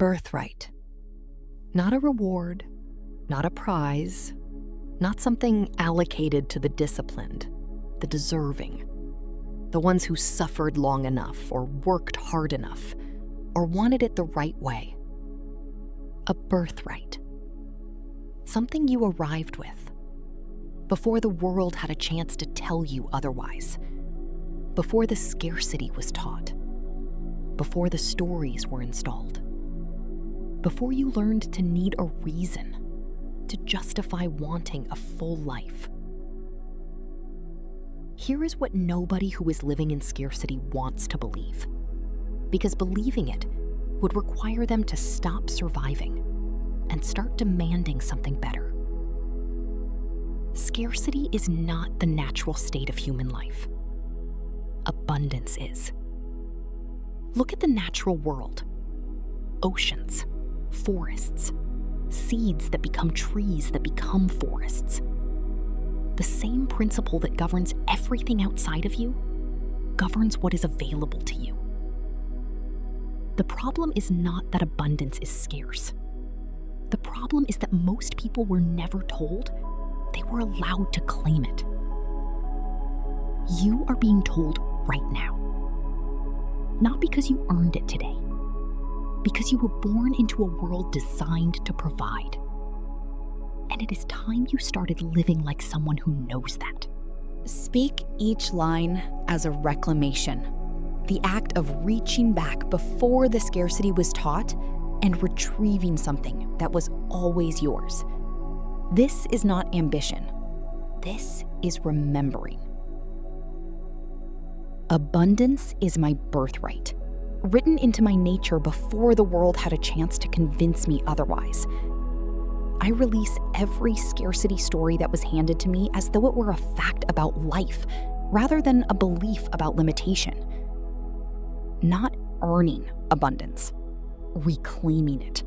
Birthright. Not a reward, not a prize, not something allocated to the disciplined, the deserving, the ones who suffered long enough or worked hard enough or wanted it the right way. A birthright. Something you arrived with before the world had a chance to tell you otherwise, before the scarcity was taught, before the stories were installed, before you learned to need a reason to justify wanting a full life. Here is what nobody who is living in scarcity wants to believe, because believing it would require them to stop surviving and start demanding something better. Scarcity is not the natural state of human life. Abundance is. Look at the natural world. Oceans, forests, seeds that become trees that become forests. The same principle that governs everything outside of you governs what is available to you. The problem is not that abundance is scarce. The problem is that most people were never told they were allowed to claim it. You are being told right now. Not because you earned it today, because you were born into a world designed to provide. And it is time you started living like someone who knows that. Speak each line as a reclamation, the act of reaching back before the scarcity was taught and retrieving something that was always yours. This is not ambition. This is remembering. Abundance is my birthright, written into my nature before the world had a chance to convince me otherwise. I release every scarcity story that was handed to me as though it were a fact about life, rather than a belief about limitation. Not earning abundance, reclaiming it.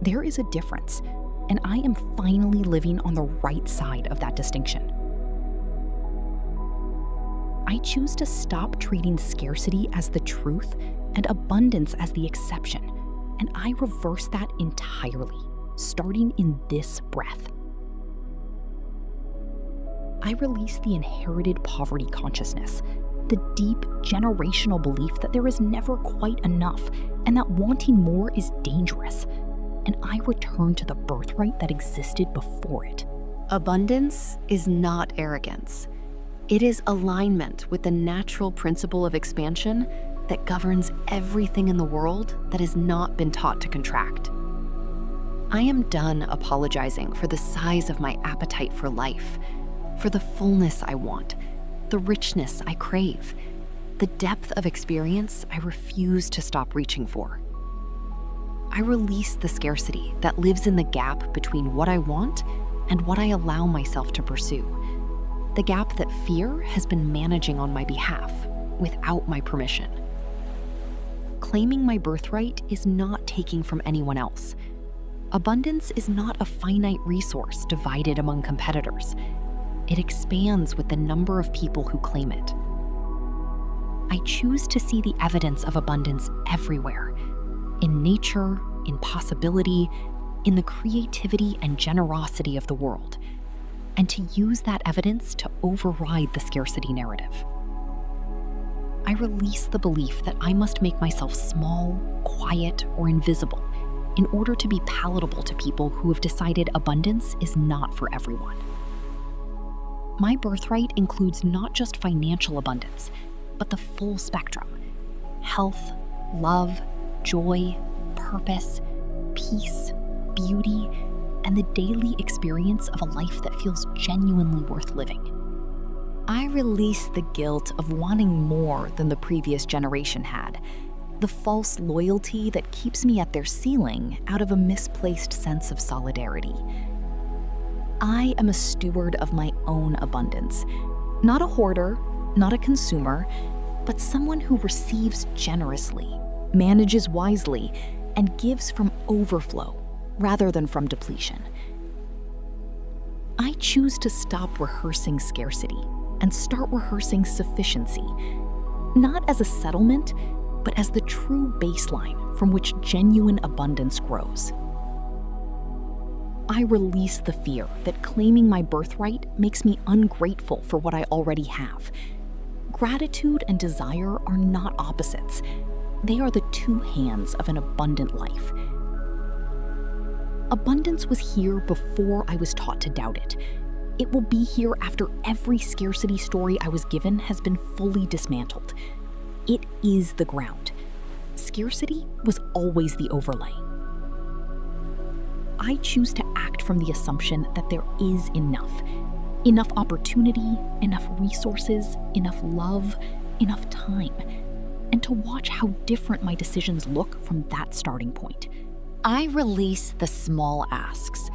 There is a difference, and I am finally living on the right side of that distinction. I choose to stop treating scarcity as the truth and abundance as the exception, and I reverse that entirely, starting in this breath. I release the inherited poverty consciousness, the deep generational belief that there is never quite enough and that wanting more is dangerous, and I return to the birthright that existed before it. Abundance is not arrogance. It is alignment with the natural principle of expansion that governs everything in the world that has not been taught to contract. I am done apologizing for the size of my appetite for life, for the fullness I want, the richness I crave, the depth of experience I refuse to stop reaching for. I release the scarcity that lives in the gap between what I want and what I allow myself to pursue, the gap that fear has been managing on my behalf without my permission. Claiming my birthright is not taking from anyone else. Abundance is not a finite resource divided among competitors. It expands with the number of people who claim it. I choose to see the evidence of abundance everywhere, in nature, in possibility, in the creativity and generosity of the world, and to use that evidence to override the scarcity narrative. I release the belief that I must make myself small, quiet, or invisible in order to be palatable to people who have decided abundance is not for everyone. My birthright includes not just financial abundance, but the full spectrum: health, love, joy, purpose, peace, beauty, and the daily experience of a life that feels genuinely worth living. I release the guilt of wanting more than the previous generation had, the false loyalty that keeps me at their ceiling out of a misplaced sense of solidarity. I am a steward of my own abundance, not a hoarder, not a consumer, but someone who receives generously, manages wisely, and gives from overflow rather than from depletion. I choose to stop rehearsing scarcity and start rehearsing sufficiency, not as a settlement, but as the true baseline from which genuine abundance grows. I release the fear that claiming my birthright makes me ungrateful for what I already have. Gratitude and desire are not opposites. They are the two hands of an abundant life. Abundance was here before I was taught to doubt it. It will be here after every scarcity story I was given has been fully dismantled. It is the ground. Scarcity was always the overlay. I choose to act from the assumption that there is enough. Enough opportunity, enough resources, enough love, enough time, and to watch how different my decisions look from that starting point. I release the small asks,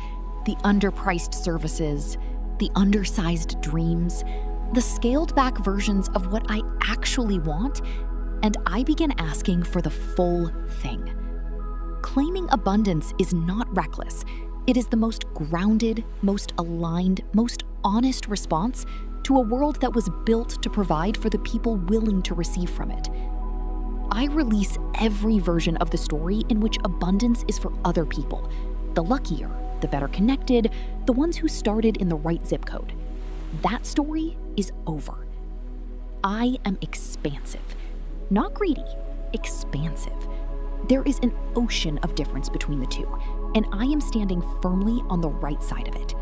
the underpriced services, the undersized dreams, the scaled-back versions of what I actually want, and I begin asking for the full thing. Claiming abundance is not reckless. It is the most grounded, most aligned, most honest response to a world that was built to provide for the people willing to receive from it. I release every version of the story in which abundance is for other people, the luckier, the better connected, the ones who started in the right zip code. That story is over. I am expansive, not greedy, expansive. There is an ocean of difference between the two, and I am standing firmly on the right side of it.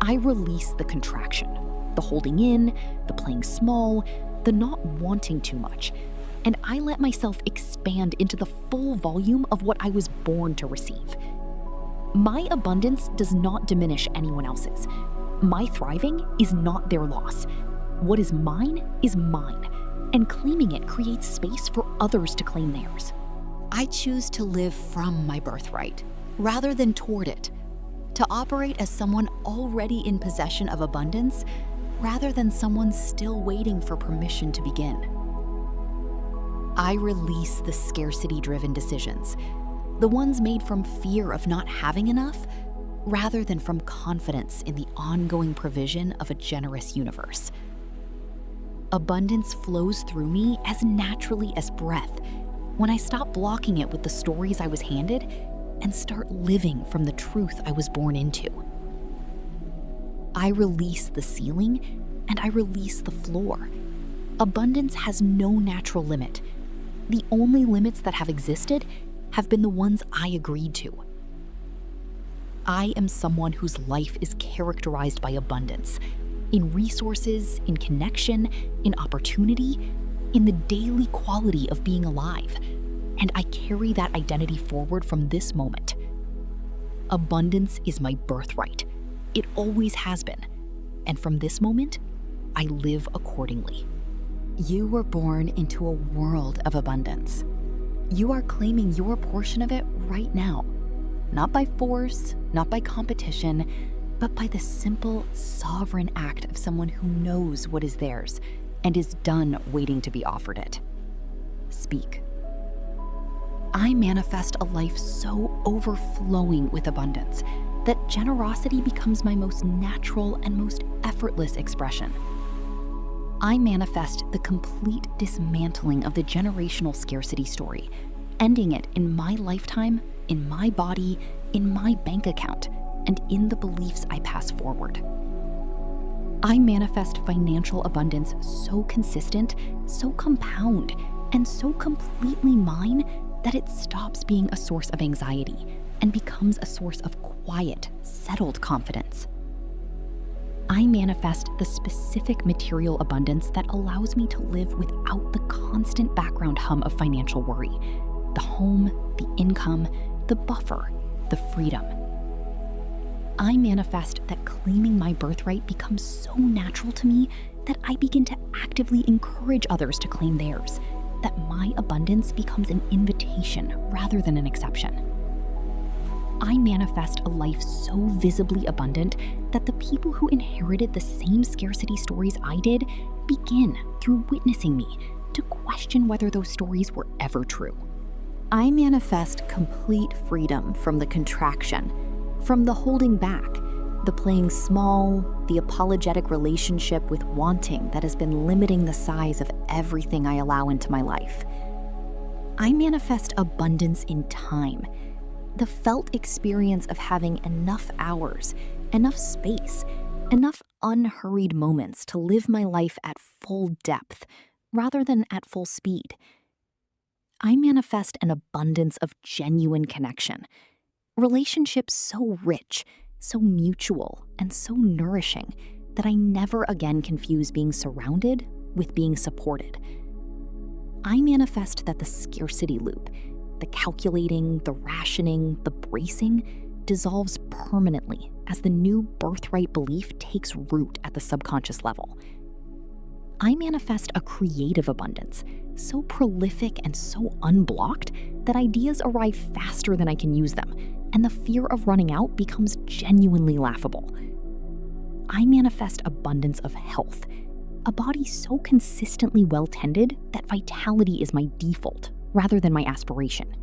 I release the contraction, the holding in, the playing small, the not wanting too much, and I let myself expand into the full volume of what I was born to receive. My abundance does not diminish anyone else's. My thriving is not their loss. What is mine, and claiming it creates space for others to claim theirs. I choose to live from my birthright, rather than toward it, to operate as someone already in possession of abundance, rather than someone still waiting for permission to begin. I release the scarcity-driven decisions, the ones made from fear of not having enough, rather than from confidence in the ongoing provision of a generous universe. Abundance flows through me as naturally as breath when I stop blocking it with the stories I was handed and start living from the truth I was born into. I release the ceiling and I release the floor. Abundance has no natural limit. The only limits that have existed have been the ones I agreed to. I am someone whose life is characterized by abundance, in resources, in connection, in opportunity, in the daily quality of being alive, and I carry that identity forward from this moment. Abundance is my birthright. It always has been, and from this moment, I live accordingly. You were born into a world of abundance. You are claiming your portion of it right now, not by force, not by competition, but by the simple, sovereign act of someone who knows what is theirs and is done waiting to be offered it. Speak. I manifest a life so overflowing with abundance that generosity becomes my most natural and most effortless expression. I manifest the complete dismantling of the generational scarcity story, ending it in my lifetime, in my body, in my bank account, and in the beliefs I pass forward. I manifest financial abundance so consistent, so compound, and so completely mine that it stops being a source of anxiety and becomes a source of quiet, settled confidence. I manifest the specific material abundance that allows me to live without the constant background hum of financial worry, the home, the income, the buffer, the freedom. I manifest that claiming my birthright becomes so natural to me that I begin to actively encourage others to claim theirs, that my abundance becomes an invitation rather than an exception. I manifest a life so visibly abundant that the people who inherited the same scarcity stories I did begin, through witnessing me, to question whether those stories were ever true. I manifest complete freedom from the contraction, from the holding back, the playing small, the apologetic relationship with wanting that has been limiting the size of everything I allow into my life. I manifest abundance in time. The felt experience of having enough hours, enough space, enough unhurried moments to live my life at full depth rather than at full speed. I manifest an abundance of genuine connection, relationships so rich, so mutual, and so nourishing that I never again confuse being surrounded with being supported. I manifest that the scarcity loop, the calculating, the rationing, the bracing, dissolves permanently as the new birthright belief takes root at the subconscious level. I manifest a creative abundance, so prolific and so unblocked that ideas arrive faster than I can use them, and the fear of running out becomes genuinely laughable. I manifest abundance of health, a body so consistently well-tended that vitality is my default rather than my aspiration.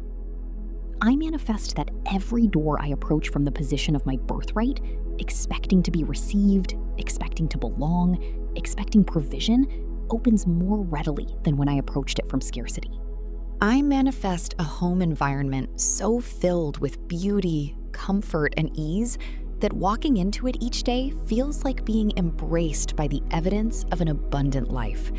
I manifest that every door I approach from the position of my birthright, expecting to be received, expecting to belong, expecting provision, opens more readily than when I approached it from scarcity. I manifest a home environment so filled with beauty, comfort, and ease that walking into it each day feels like being embraced by the evidence of an abundant life.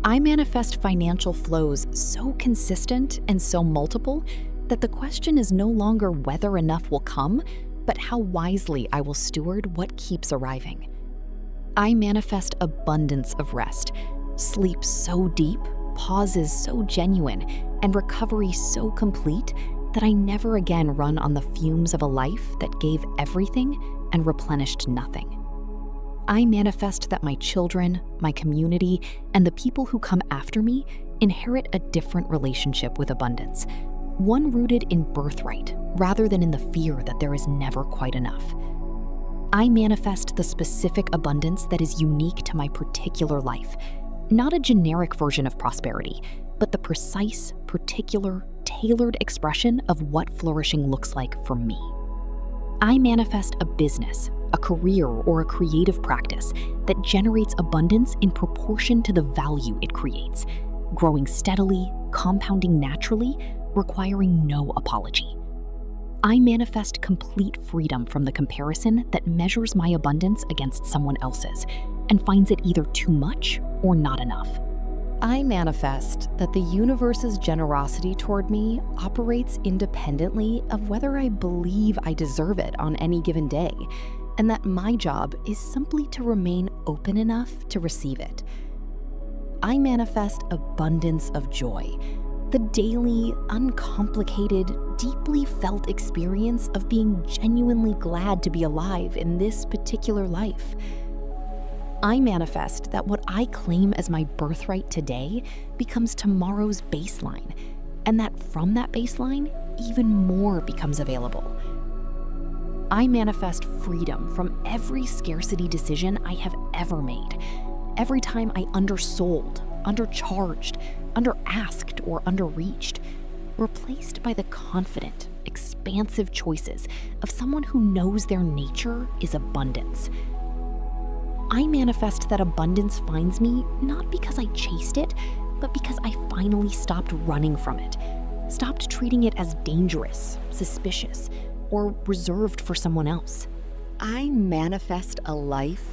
I manifest financial flows so consistent and so multiple that the question is no longer whether enough will come, but how wisely I will steward what keeps arriving. I manifest abundance of rest, sleep so deep, pauses so genuine, and recovery so complete that I never again run on the fumes of a life that gave everything and replenished nothing. I manifest that my children, my community, and the people who come after me inherit a different relationship with abundance, one rooted in birthright rather than in the fear that there is never quite enough. I manifest the specific abundance that is unique to my particular life, not a generic version of prosperity, but the precise, particular, tailored expression of what flourishing looks like for me. I manifest a business, a career, or a creative practice that generates abundance in proportion to the value it creates, growing steadily, compounding naturally, requiring no apology. I manifest complete freedom from the comparison that measures my abundance against someone else's and finds it either too much or not enough. I manifest that the universe's generosity toward me operates independently of whether I believe I deserve it on any given day, and that my job is simply to remain open enough to receive it. I manifest abundance of joy, the daily, uncomplicated, deeply felt experience of being genuinely glad to be alive in this particular life. I manifest that what I claim as my birthright today becomes tomorrow's baseline, and that from that baseline, even more becomes available. I manifest freedom from every scarcity decision I have ever made, every time I undersold, undercharged, underasked, or underreached, replaced by the confident, expansive choices of someone who knows their nature is abundance. I manifest that abundance finds me not because I chased it, but because I finally stopped running from it, stopped treating it as dangerous, suspicious, or reserved for someone else. I manifest a life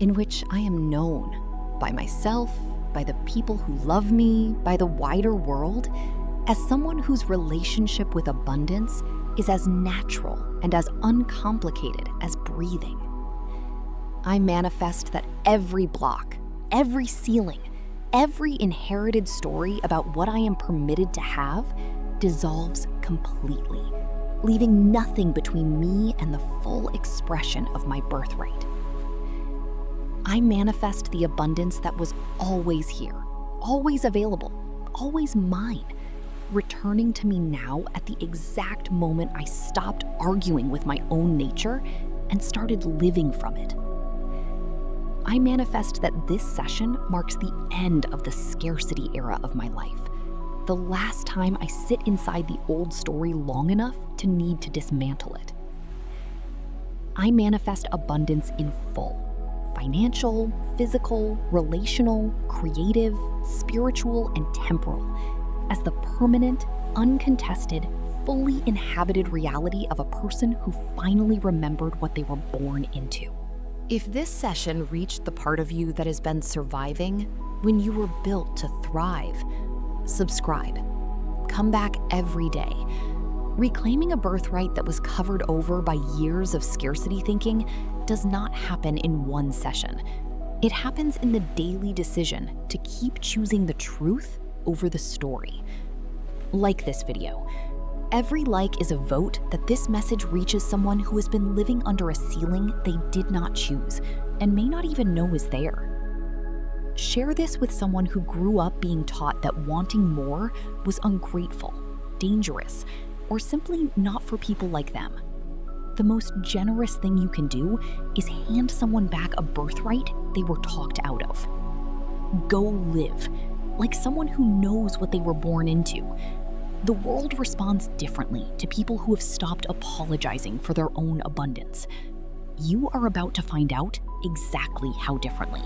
in which I am known by myself, by the people who love me, by the wider world, as someone whose relationship with abundance is as natural and as uncomplicated as breathing. I manifest that every block, every ceiling, every inherited story about what I am permitted to have dissolves completely, leaving nothing between me and the full expression of my birthright. I manifest the abundance that was always here, always available, always mine, returning to me now at the exact moment I stopped arguing with my own nature and started living from it. I manifest that this session marks the end of the scarcity era of my life, the last time I sit inside the old story long enough to need to dismantle it. I manifest abundance in full. Financial, physical, relational, creative, spiritual, and temporal, as the permanent, uncontested, fully inhabited reality of a person who finally remembered what they were born into. If this session reached the part of you that has been surviving when you were built to thrive, subscribe. Come back every day. Reclaiming a birthright that was covered over by years of scarcity thinking does not happen in one session. It happens in the daily decision to keep choosing the truth over the story. Like this video. Every like is a vote that this message reaches someone who has been living under a ceiling they did not choose and may not even know is there. Share this with someone who grew up being taught that wanting more was ungrateful, dangerous, or simply not for people like them. The most generous thing you can do is hand someone back a birthright they were talked out of. Go live, like someone who knows what they were born into. The world responds differently to people who have stopped apologizing for their own abundance. You are about to find out exactly how differently.